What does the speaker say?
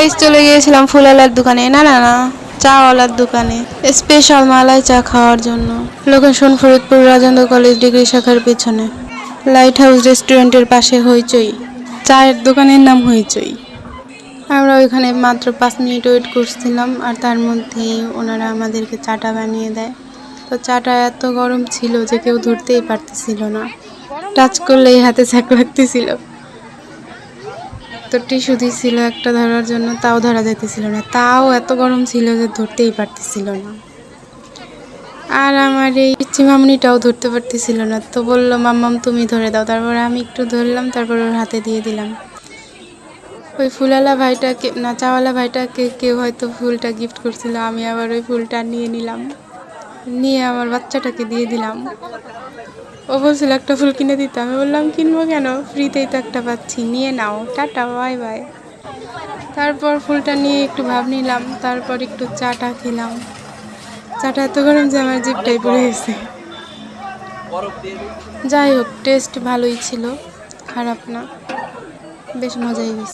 Guys চলে গিয়েছিলাম ফুলালার দোকানে, না না না চাওয়ালার দোকানে, স্পেশাল মালাই চা খাওয়ার জন্য। Location Faridpur Rajendra college degree শাখার পেছনে, লাইট হাউস রেস্টুরেন্টের পাশে হইচই। চায়ের দোকানের নাম হইচই। আমরা ওইখানে মাত্র 5 মিনিট ওয়েট করছিলাম, আর তার মধ্যেই ওনারা আমাদেরকে চাটা বানিয়ে দেয়। তো চাটা এত গরম ছিল যে কেউ ধরতেই পারতেছিল না, টাচ করলেই হাতে ছ্যাঁক লাগতেছিল। তো টিস্যু দিছিল একটা ধরার জন্য, তাও ধরা যাইতেছিল না, তাও এত গরম ছিল যে ধরতেই পারতেছিল না। আর আমার এই পিচ্চি মামুনিটাও ধরতে পারতেছিল না, তো বললো মাম্মাম তুমি ধরে দাও। তারপরে আমি একটু ধরলাম, তারপর ওর হাতে দিয়ে দিলাম। ওই ফুলালা ভাইটাকে না চাওয়ালা ভাইটাকে কেউ হয়তো ফুলটা গিফট করছিল, আমি আবার ওই ফুলটা নিয়ে নিলাম, নিয়ে আমার বাচ্চাটাকে দিয়ে দিলাম। ও বলছিল একটা ফুল কিনে দিতে, আমি বললাম কিনবো কেন, ফ্রিতেই তো একটা পাচ্ছি, নিয়ে নাও, টাটা বাই বাই। তারপর ফুলটা নিয়ে একটু ভাব নিলাম, তারপর একটু চাটা খেলাম। চাটা এত গরম যে আমার জিভটাই পুড়ে গেছে। যাই হোক, টেস্ট ভালোই ছিল, খারাপ না, বেশ মজাই হয়েছে।